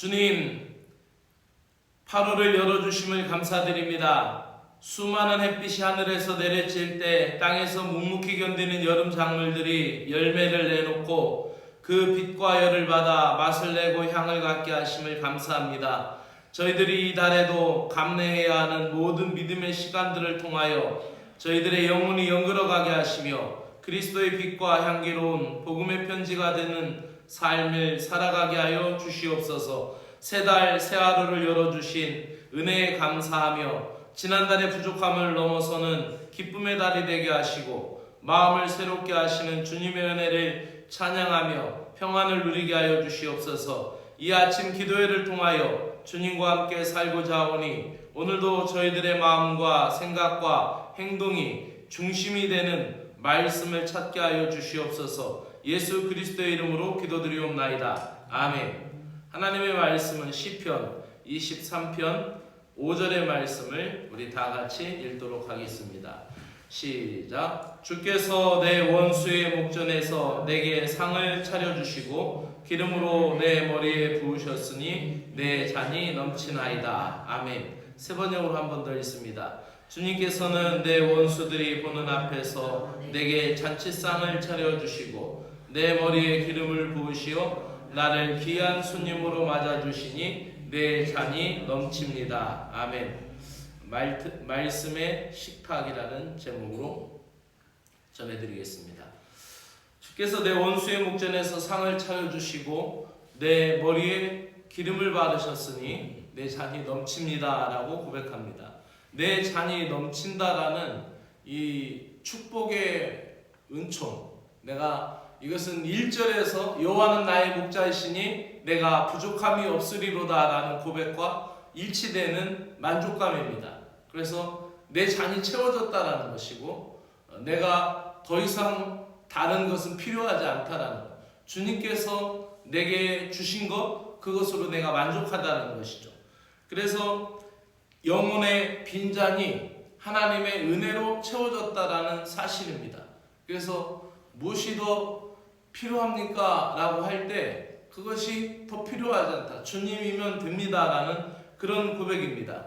주님, 8월을 열어주심을 감사드립니다. 수많은 햇빛이 하늘에서 내려칠 때 땅에서 묵묵히 견디는 여름 작물들이 열매를 내놓고 그 빛과 열을 받아 맛을 내고 향을 갖게 하심을 감사합니다. 저희들이 이 달에도 감내해야 하는 모든 믿음의 시간들을 통하여 저희들의 영혼이 영글어가게 하시며 그리스도의 빛과 향기로운 복음의 편지가 되는 삶을 살아가게 하여 주시옵소서. 새 달 새 하루를 열어주신 은혜에 감사하며 지난달의 부족함을 넘어서는 기쁨의 달이 되게 하시고 마음을 새롭게 하시는 주님의 은혜를 찬양하며 평안을 누리게 하여 주시옵소서. 이 아침 기도회를 통하여 주님과 함께 살고자 하오니 오늘도 저희들의 마음과 생각과 행동이 중심이 되는 말씀을 찾게 하여 주시옵소서. 예수 그리스도의 이름으로 기도드리옵나이다. 아멘. 하나님의 말씀은 시편 23편 5절의 말씀을 우리 다 같이 읽도록 하겠습니다. 시작. 주께서 내 원수의 목전에서 내게 상을 차려주시고 기름으로 내 머리에 부으셨으니 내 잔이 넘치나이다. 아멘. 세 번역으로 한 번 더 읽습니다. 주님께서는 내 원수들이 보는 앞에서 내게 잔치상을 차려주시고 내 머리에 기름을 부으시어 나를 귀한 손님으로 맞아주시니 내 잔이 넘칩니다. 아멘. 말씀의 식탁이라는 제목으로 전해드리겠습니다. 주께서 내 원수의 목전에서 상을 차려주시고 내 머리에 기름을 바르셨으니 내 잔이 넘칩니다 라고 고백합니다. 내 잔이 넘친다라는 이 축복의 은총, 이것은 1절에서 여호와는 나의 목자이시니 내가 부족함이 없으리로다 라는 고백과 일치되는 만족감입니다. 그래서 내 잔이 채워졌다라는 것이고 내가 더 이상 다른 것은 필요하지 않다라는 것, 주님께서 내게 주신 것 그것으로 내가 만족하다는 것이죠. 그래서 영혼의 빈잔이 하나님의 은혜로 채워졌다라는 사실입니다. 그래서 무엇이 더 필요합니까? 라고 할 때 그것이 더 필요하지 않다. 주님이면 됩니다. 라는 그런 고백입니다.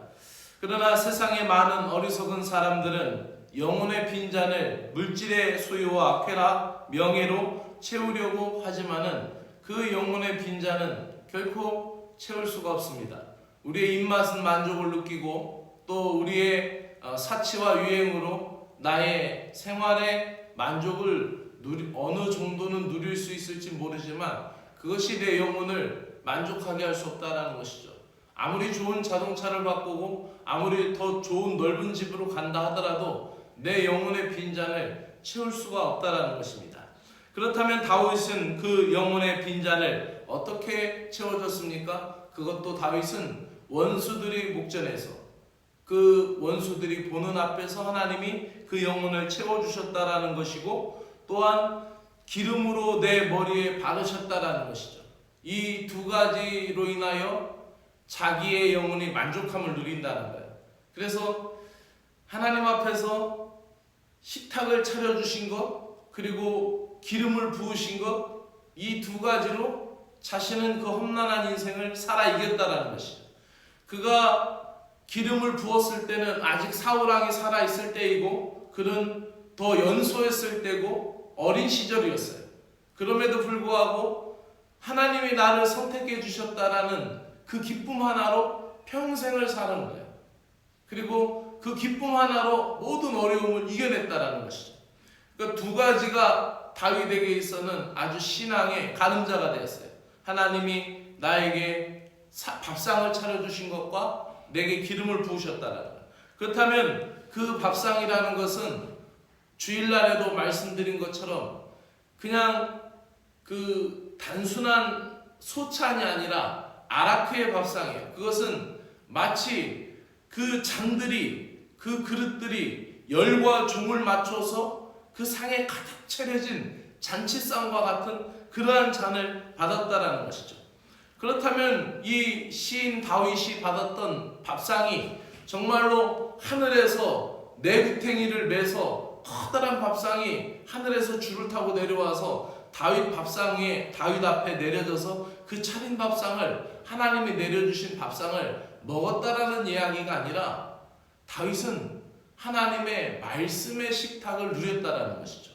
그러나 세상의 많은 어리석은 사람들은 영혼의 빈잔을 물질의 소유와 쾌락, 명예로 채우려고 하지만은 그 영혼의 빈잔은 결코 채울 수가 없습니다. 우리의 입맛은 만족을 느끼고 또 우리의 사치와 유행으로 나의 생활의 만족을 어느 정도는 누릴 수 있을지 모르지만 그것이 내 영혼을 만족하게 할 수 없다는 것이죠. 아무리 좋은 자동차를 바꾸고 아무리 더 좋은 넓은 집으로 간다 하더라도 내 영혼의 빈잔을 채울 수가 없다는 것입니다. 그렇다면 다윗은 그 영혼의 빈잔을 어떻게 채워줬습니까? 그것도 다윗은 원수들이 목전에서 그 원수들이 보는 앞에서 하나님이 그 영혼을 채워주셨다라는 것이고 또한 기름으로 내 머리에 바르셨다라는 것이죠. 이 두 가지로 인하여 자기의 영혼이 만족함을 누린다는 거예요. 그래서 하나님 앞에서 식탁을 차려주신 것 그리고 기름을 부으신 것 이 두 가지로 자신은 그 험난한 인생을 살아 이겼다라는 것이죠. 그가 기름을 부었을 때는 아직 사울왕이 살아있을 때이고 그는 더 연소했을 때고 어린 시절이었어요. 그럼에도 불구하고 하나님이 나를 선택해 주셨다라는 그 기쁨 하나로 평생을 사는 거예요. 그리고 그 기쁨 하나로 모든 어려움을 이겨냈다라는 것이죠. 그러니까 두 가지가 다윗에게 있어서는 아주 신앙의 가늠자가 되었어요. 하나님이 나에게 밥상을 차려주신 것과 내게 기름을 부으셨다라는 것. 그렇다면 그 밥상이라는 것은 주일날에도 말씀드린 것처럼 그냥 그 단순한 소찬이 아니라 아라크의 밥상이에요. 그것은 마치 그 잔들이 그 그릇들이 열과 종을 맞춰서 그 상에 가득 차려진 잔치상과 같은 그러한 잔을 받았다라는 것이죠. 그렇다면 이 시인 다윗이 받았던 밥상이 정말로 하늘에서 내구탱이를 매서 커다란 밥상이 하늘에서 줄을 타고 내려와서 다윗 밥상 위에 다윗 앞에 내려져서 그 차린 밥상을, 하나님이 내려주신 밥상을 먹었다라는 이야기가 아니라 다윗은 하나님의 말씀의 식탁을 누렸다라는 것이죠.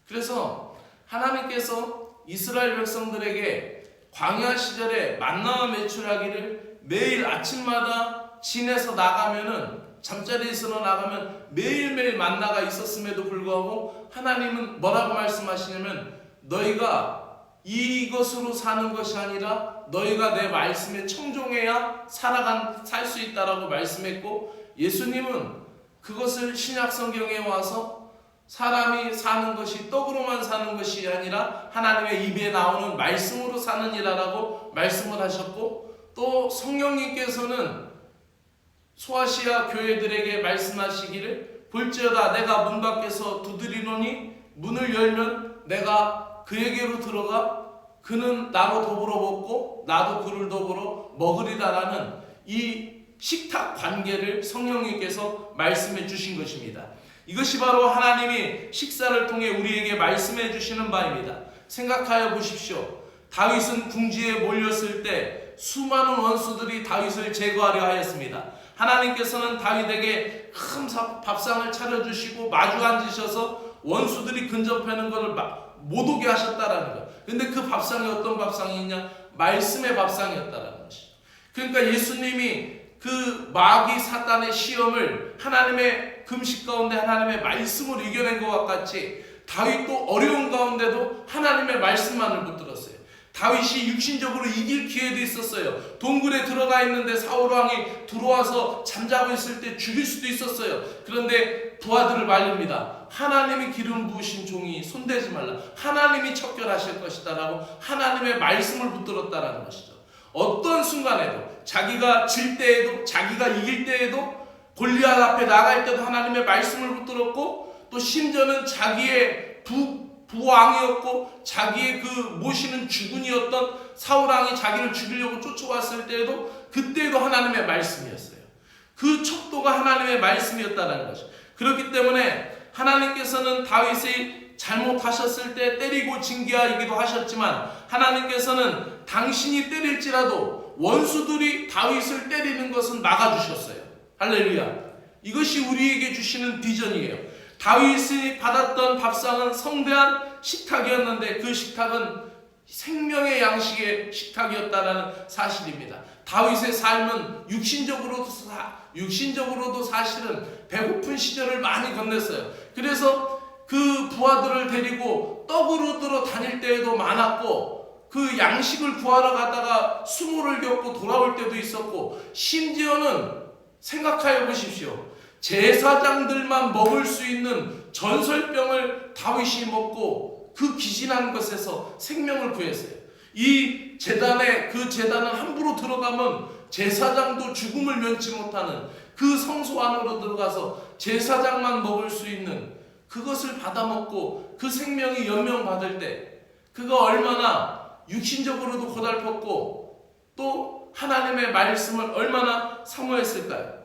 그래서 하나님께서 이스라엘 백성들에게 광야 시절에 만나와 메추라기를 매일 아침마다 진에서 나가면은, 잠자리에서 나가면 매일매일 만나가 있었음에도 불구하고 하나님은 뭐라고 말씀하시냐면, 너희가 이것으로 사는 것이 아니라 너희가 내 말씀에 청종해야 살 수 있다라고 말씀했고, 예수님은 그것을 신약 성경에 와서 사람이 사는 것이 떡으로만 사는 것이 아니라 하나님의 입에 나오는 말씀으로 사느니라라고 말씀을 하셨고, 또 성령님께서는 소아시아 교회들에게 말씀하시기를, 볼지어다 내가 문 밖에서 두드리노니 문을 열면 내가 그에게로 들어가 그는 나로 더불어 먹고 나도 그를 더불어 먹으리라라는 이 식탁 관계를 성령님께서 말씀해 주신 것입니다. 이것이 바로 하나님이 식사를 통해 우리에게 말씀해 주시는 바입니다. 생각하여 보십시오. 다윗은 궁지에 몰렸을 때 수많은 원수들이 다윗을 제거하려 하였습니다. 하나님께서는 다윗에게 큰 밥상을 차려주시고 마주 앉으셔서 원수들이 근접하는 것을 못 오게 하셨다라는 것. 근데 그 밥상이 어떤 밥상이 있냐? 말씀의 밥상이었다라는 것이죠. 그러니까 예수님이 그 마귀 사단의 시험을 하나님의 금식 가운데 하나님의 말씀으로 이겨낸 것과 같이 다윗도 어려운 가운데도 하나님의 말씀만을 붙들었어요. 다윗이 육신적으로 이길 기회도 있었어요. 동굴에 들어가 있는데 사울 왕이 들어와서 잠자고 있을 때 죽일 수도 있었어요. 그런데 부하들을 말립니다. 하나님이 기름 부으신 종이 손대지 말라. 하나님이 척결하실 것이다 라고 하나님의 말씀을 붙들었다라는 것이죠. 어떤 순간에도, 자기가 질 때에도, 자기가 이길 때에도, 골리앗 앞에 나갈 때도 하나님의 말씀을 붙들었고, 또 심지어는 자기의 부왕이었고 자기의 그 모시는 주군이었던 사울왕이 자기를 죽이려고 쫓아왔을 때에도, 그때도 하나님의 말씀이었어요. 그 척도가 하나님의 말씀이었다는 것이죠. 그렇기 때문에 하나님께서는 다윗이 잘못하셨을 때 때리고 징계하기도 하셨지만, 하나님께서는 당신이 때릴지라도 원수들이 다윗을 때리는 것은 막아주셨어요. 할렐루야. 이것이 우리에게 주시는 비전이에요. 다윗이 받았던 밥상은 성대한 식탁이었는데 그 식탁은 생명의 양식의 식탁이었다는 사실입니다. 다윗의 삶은 육신적으로도 사실은 배고픈 시절을 많이 건넸어요. 그래서 그 부하들을 데리고 떡으로 들어 다닐 때에도 많았고, 그 양식을 구하러 가다가 수모를 겪고 돌아올 때도 있었고, 심지어는 생각하여 보십시오. 제사장들만 먹을 수 있는 전설병을 다윗이 먹고 그 기진한 것에서 생명을 구했어요. 이 재단에, 그 재단은 함부로 들어가면 제사장도 죽음을 면치 못하는 그 성소 안으로 들어가서 제사장만 먹을 수 있는 그것을 받아먹고 그 생명이 연명받을 때 그가 얼마나 육신적으로도 고달팠고 또 하나님의 말씀을 얼마나 사모했을까요?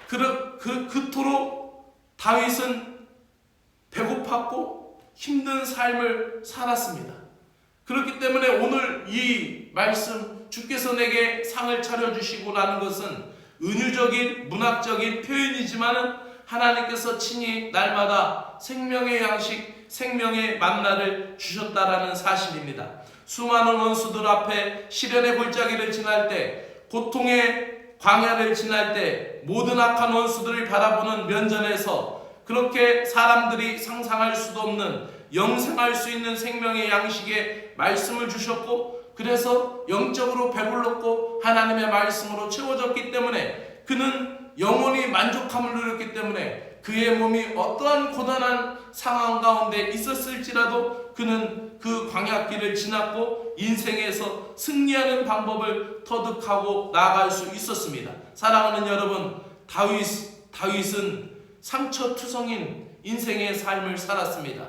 그토록 다윗은 배고팠고 힘든 삶을 살았습니다. 그렇기 때문에 오늘 이 말씀, 주께서 내게 상을 차려주시고라는 것은 은유적인 문학적인 표현이지만 하나님께서 친히 날마다 생명의 양식, 생명의 만나를 주셨다라는 사실입니다. 수많은 원수들 앞에 시련의 골짜기를 지날 때, 고통의 광야를 지날 때 모든 악한 원수들을 바라보는 면전에서 그렇게 사람들이 상상할 수도 없는 영생할 수 있는 생명의 양식의 말씀을 주셨고, 그래서 영적으로 배불렀고 하나님의 말씀으로 채워졌기 때문에 그는 영원히 만족함을 누렸기 때문에 그의 몸이 어떠한 고단한 상황 가운데 있었을지라도 그는 그 광야길을 지났고 인생에서 승리하는 방법을 터득하고 나아갈 수 있었습니다. 사랑하는 여러분, 다윗은 상처투성인 인생의 삶을 살았습니다.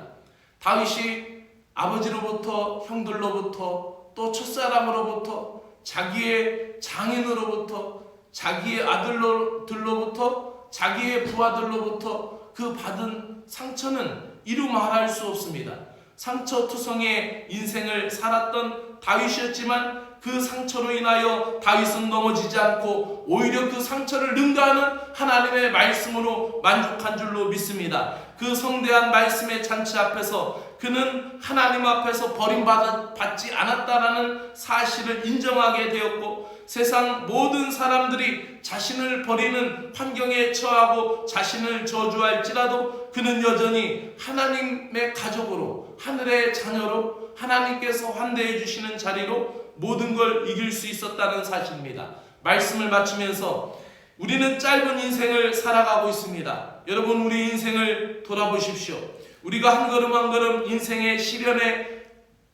다윗이 아버지로부터, 형들로부터, 또 첫사람으로부터, 자기의 장인으로부터, 자기의 아들들로부터, 자기의 부하들로부터 그 받은 상처는 이루 말할 수 없습니다. 상처투성의 인생을 살았던 다윗이었지만 그 상처로 인하여 다윗은 넘어지지 않고 오히려 그 상처를 능가하는 하나님의 말씀으로 만족한 줄로 믿습니다. 그 성대한 말씀의 잔치 앞에서 그는 하나님 앞에서 버림받지 않았다라는 사실을 인정하게 되었고, 세상 모든 사람들이 자신을 버리는 환경에 처하고 자신을 저주할지라도 그는 여전히 하나님의 가족으로, 하늘의 자녀로, 하나님께서 환대해 주시는 자리로 모든 걸 이길 수 있었다는 사실입니다. 말씀을 마치면서 우리는 짧은 인생을 살아가고 있습니다. 여러분, 우리 인생을 돌아보십시오. 우리가 한 걸음 한 걸음 인생의 시련의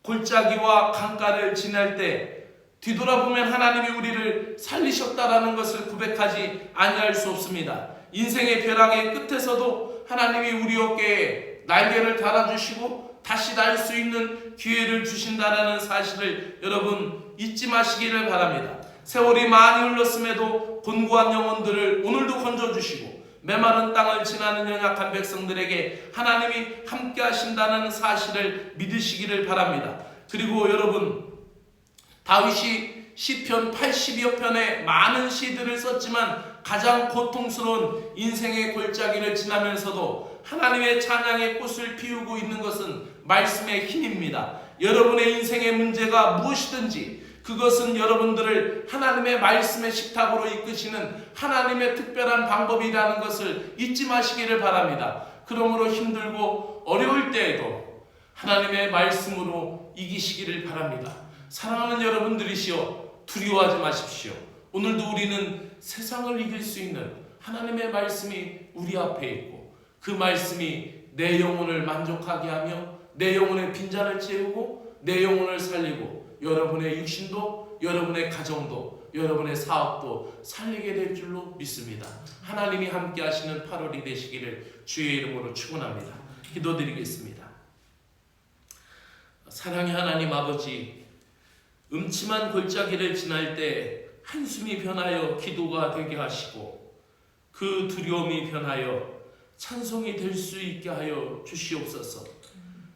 골짜기와 강가를 지날 때 뒤돌아보면 하나님이 우리를 살리셨다라는 것을 고백하지 아니할 수 없습니다. 인생의 벼락의 끝에서도 하나님이 우리 어깨에 날개를 달아주시고 다시 날 수 있는 기회를 주신다라는 사실을 여러분 잊지 마시기를 바랍니다. 세월이 많이 흘렀음에도 곤고한 영혼들을 오늘도 건져주시고 메마른 땅을 지나는 연약한 백성들에게 하나님이 함께 하신다는 사실을 믿으시기를 바랍니다. 그리고 여러분, 다윗이 시편 80여 편의 많은 시들을 썼지만 가장 고통스러운 인생의 골짜기를 지나면서도 하나님의 찬양의 꽃을 피우고 있는 것은 말씀의 힘입니다. 여러분의 인생의 문제가 무엇이든지 그것은 여러분들을 하나님의 말씀의 식탁으로 이끄시는 하나님의 특별한 방법이라는 것을 잊지 마시기를 바랍니다. 그러므로 힘들고 어려울 때에도 하나님의 말씀으로 이기시기를 바랍니다. 사랑하는 여러분들이시여, 두려워하지 마십시오. 오늘도 우리는 세상을 이길 수 있는 하나님의 말씀이 우리 앞에 있고, 그 말씀이 내 영혼을 만족하게 하며 내 영혼의 빈잔을 채우고 내 영혼을 살리고 여러분의 육신도, 여러분의 가정도, 여러분의 사업도 살리게 될 줄로 믿습니다. 하나님이 함께 하시는 8월이 되시기를 주의 이름으로 축원합니다. 기도드리겠습니다. 사랑의 하나님 아버지, 음침한 골짜기를 지날 때 한숨이 변하여 기도가 되게 하시고 그 두려움이 변하여 찬송이 될 수 있게 하여 주시옵소서.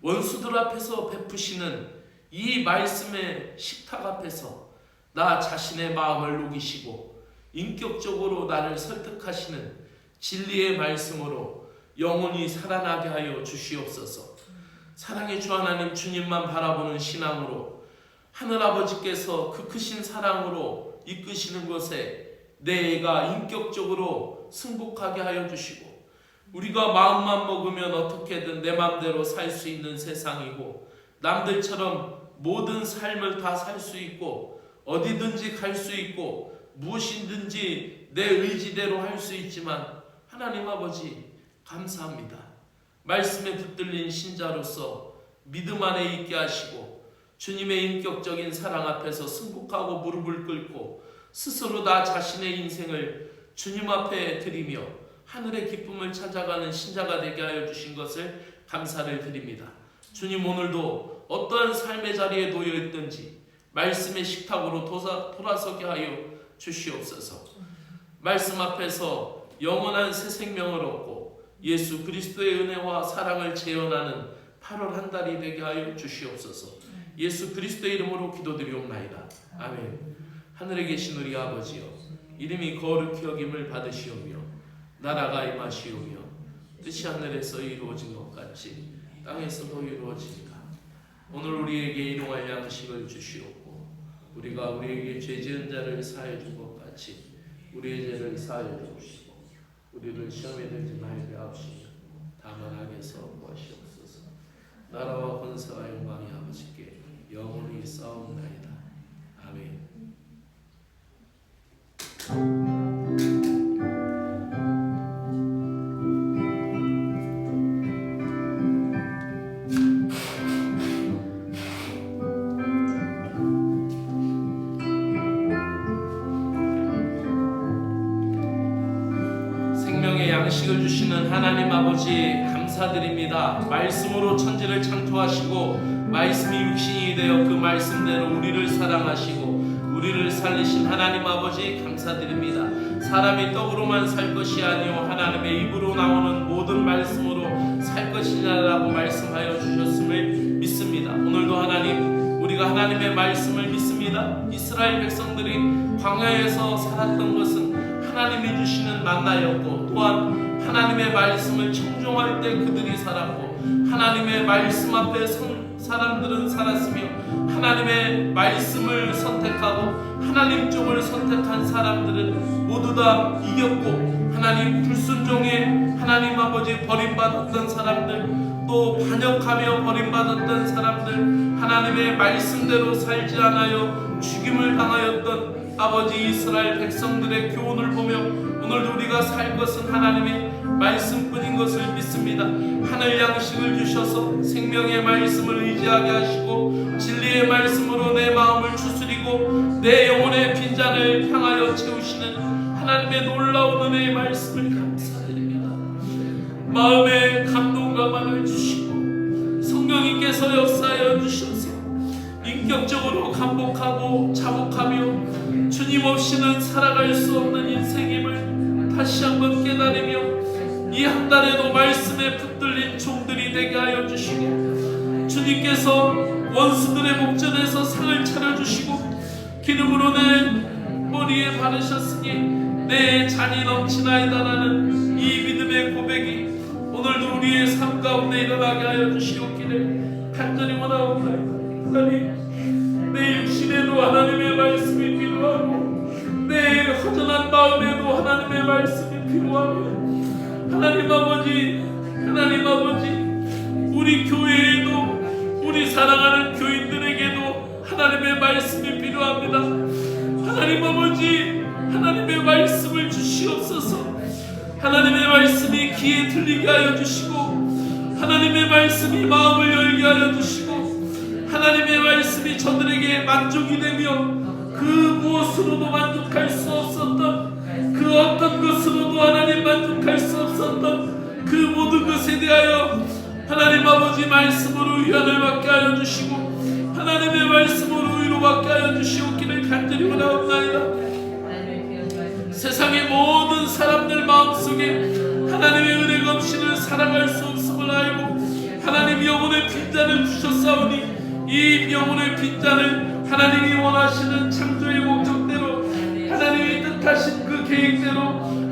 원수들 앞에서 베푸시는 이 말씀의 식탁 앞에서 나 자신의 마음을 녹이시고 인격적으로 나를 설득하시는 진리의 말씀으로 영혼이 살아나게 하여 주시옵소서. 사랑의 주 하나님, 주님만 바라보는 신앙으로 하늘아버지께서 그 크신 사랑으로 이끄시는 것에 내 애가 인격적으로 승복하게 하여 주시고, 우리가 마음만 먹으면 어떻게든 내 마음대로 살 수 있는 세상이고 남들처럼 모든 삶을 다 살 수 있고 어디든지 갈 수 있고 무엇이든지 내 의지대로 할 수 있지만, 하나님 아버지 감사합니다. 말씀에 붙들린 신자로서 믿음 안에 있게 하시고 주님의 인격적인 사랑 앞에서 승복하고 무릎을 꿇고 스스로 나 자신의 인생을 주님 앞에 드리며 하늘의 기쁨을 찾아가는 신자가 되게 하여 주신 것을 감사를 드립니다. 주님, 오늘도 어떠한 삶의 자리에 놓여 있든지 말씀의 식탁으로 돌아서게 하여 주시옵소서. 말씀 앞에서 영원한 새 생명을 얻고 예수 그리스도의 은혜와 사랑을 재현하는 8월 한 달이 되게 하여 주시옵소서. 예수 그리스도의 이름으로 기도드리옵나이다. 아멘. 하늘에 계신 우리 아버지여, 이름이 거룩히 여김을 받으시오며 나라가 임하시오며 뜻이 하늘에서 이루어진 것 같이 땅에서도 이루어지리라. 오늘 우리에게 일용할 양식을 주시옵고 우리가 우리에게 죄 지은 자를 사하여 준 것 같이 우리의 죄를 사하여 주시고 우리를 시험에 들지 말게 하옵시며 다만 악에서 구하시옵소서. 나라와 권세와 영광이 아버지께 영원히 싸움나이다. 아멘. 생명의 양식을 주시는 하나님 아버지 감사드립니다. 말씀으로 천지를 창조하시고 말씀이 육신이 되어 그 말씀대로 우리를 사랑하시고 우리를 살리신 하나님 아버지 감사드립니다. 사람이 떡으로만 살 것이 아니요 하나님의 입으로 나오는 모든 말씀으로 살 것이냐라고 말씀하여 주셨음을 믿습니다. 오늘도 하나님, 우리가 하나님의 말씀을 믿습니다. 믿습니다. 이스라엘 백성들이 광야에서 살았던 것은 하나님이 주시는 만나였고, 또한 하나님의 말씀을 청종할 때 그들이 살았고, 하나님의 말씀 앞에 선 사람들은 살았으며, 하나님의 말씀을 선택하고 하나님 쪽을 선택한 사람들은 모두 다 이겼고, 하나님 불순종에 하나님 아버지 버림받았던 사람들, 또 반역하며 버림받았던 사람들, 하나님의 말씀대로 살지 않아요 죽임을 당하였던 아버지 이스라엘 백성들의 교훈을 보며 오늘도 우리가 살 것은 하나님의 말씀뿐인 것을 믿습니다. 하늘 양식을 주셔서 생명의 말씀을 의지하게 하시고 진리의 말씀으로 내 마음을 추스리고 내 영혼의 빈잔을 향하여 채우시는 하나님의 놀라운 은혜의 말씀을 감사드립니다. 마음에 감동과 만을 주시고 성령님께서 역사하여 주셔서 인격적으로 감복하고 자복하며 주님 없이는 살아갈 수 없는 인생임을 다시 한번 깨달으며 이 한 달에도 말씀에 붙들린 종들이 되게 하여 주시고, 주님께서 원수들의 목전에서 상을 차려주시고 기름으로 내 머리에 바르셨으니 내 잔이 넘치나이다라는 이 믿음의 고백이 오늘도 우리의 삶 가운데 일어나게 하여 주시옵기를 간절히 원하옵나이다. 하나님, 내 육신에도 하나님의 말씀이 필요하고 내 허전한 마음에도 하나님의 말씀이 필요하며, 하나님 아버지 우리 교회에도 우리 사랑하는 교인들에게도 하나님의 말씀이 필요합니다. 하나님 아버지, 하나님의 말씀을 주시옵소서. 하나님의 말씀이 귀에 들리게 하여 주시고 하나님의 말씀이 마음을 열게 하여 주시고 하나님의 말씀이 저들에게 만족이 되며 그 무엇으로도 만족할 수 없었던 그 어떤 것으로도 하나님 만족할 수 없었던 그 모든 것에 대하여 하나님 아버지 말씀으로 위안을 받게 하여 주시고 하나님의 말씀으로 위로받게 하여 주시옵기를 간절히 원하옵나이다. 세상의 모든 사람들 마음속에 하나님의 은혜가 없이는 살아갈 수 없음을 알고 하나님 영혼의 빈잔을 주셨사오니 이 영혼의 빈잔을 하나님이 원하시는 창조의 목적대로 하나님이 뜻하신 그 계획대로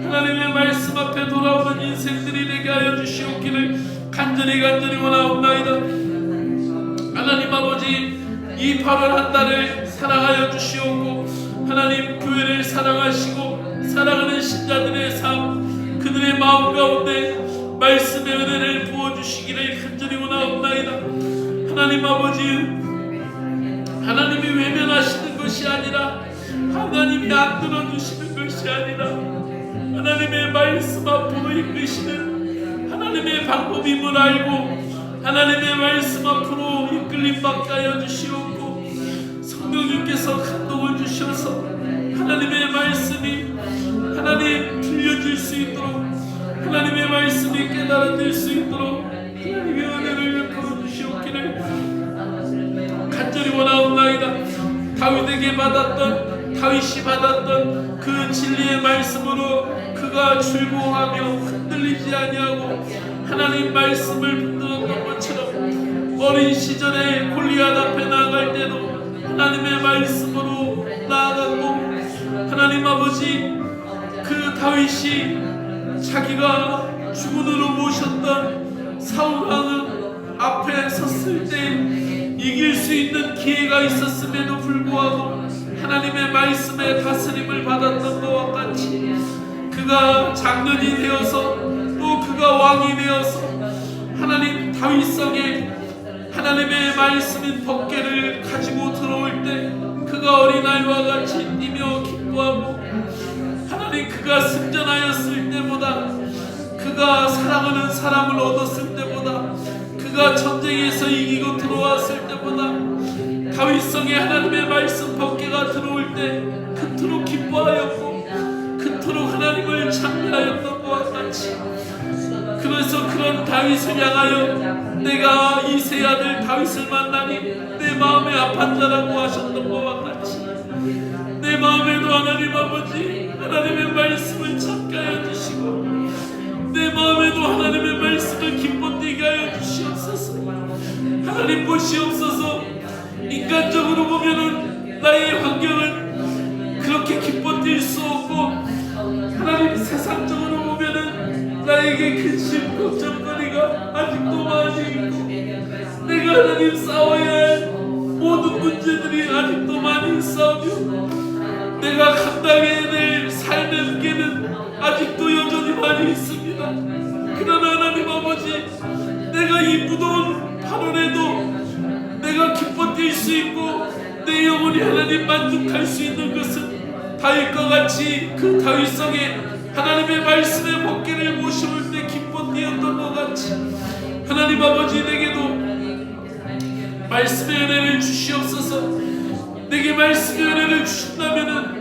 하나님의 말씀 앞에 돌아오는 인생들이 되게 하여 주시옵기를 간절히 원하옵나이다. 하나님 아버지, 이 8월 한 달을 사랑하여 주시옵고 하나님 교회를 사랑하시고 사랑하는 신자들의 삶, 그들의 마음 가운데 말씀의 은혜를 부어주시기를 간절히 원하옵나이다. 하나님 아버지, 하나님이 외면하시는 것이 아니라 하나님이 안 들어주시는 것이 아니라 하나님의 말씀 앞으로 이끄시는 하나님의 방법임을 알고 하나님의 말씀 앞으로 이끌림 받게 하여 주시옵고 성령님께서 감동을 주셔서 하나님의 말씀이 하나님 들려질 수 있도록 하나님의 말씀이 깨달아질 수 있도록 하나님의 은혜를 베풀어 주시옵기를 간절히 원하옵나이다. 다윗이 받았던 그 진리의 말씀으로 그가 즐거워하며 흔들리지 아니하고 하나님 말씀을 붙들었던 것처럼 어린 시절에 골리앗 앞에 나아갈 때도 하나님의 말씀으로 나아갔고 하나님 아버지, 그 다윗이 자기가 주군으로 모셨던 사울왕 앞에 섰을 때 이길 수 있는 기회가 있었음에도 불구하고 하나님의 말씀에 다스림을 받았던 것과 같이 그가 장년이 되어서 또 그가 왕이 되어서 하나님 다윗성에 하나님의 말씀인 법궤를 가지고 들어올 때 그가 어린아이와 같이 뛰며 기뻐하고 하나님 그가 승전하였을 때보다 그가 사랑하는 사람을 얻었을 때보다 그가 전쟁에서 이기고 들어왔을 때보다 다윗성에 하나님의 말씀 법궤가 들어올 때 그토록 기뻐하였고 그토록 하나님을 찬미하였던 것과 같이, 그래서 그런 다윗을 향하여 내가 이새의 아들 다윗을 만나니 내 마음에 아팠 자라고 하셨던 것과 같이 내 마음에도 하나님 아버지 하나님의 말씀을 찾게 하여 주시고 내 마음에도 하나님의 말씀을 기뻐 뛰게 하여 주시옵소서. 하나님 보시옵소서. 인간적으로 보면은 나의 환경은 그렇게 기뻐 뛸 수 없고, 하나님 세상적으로 보면은 나에게 근심 걱정거리가 아직도 많이 있고, 내가 하나님 싸워야 할 모든 문제들이 아직도 많이 있사오며, 내가 감당해야 될 삶의 무게는 아직도 여전히 많이 있습니다. 그러나 하나님 아버지, 내가 이 무더운 8월에도 내가 기뻐 뛸 수 있고 내 영혼이 하나님 만족할 수 있는 것은 다윗과 같이 그 다윗성에 하나님의 말씀의 법궤를 모셔올 때 기뻐 뛰었던 것 같이, 하나님 아버지, 내게도 말씀의 은혜를 주시옵소서. 내게 말씀의 은혜를 주신다면은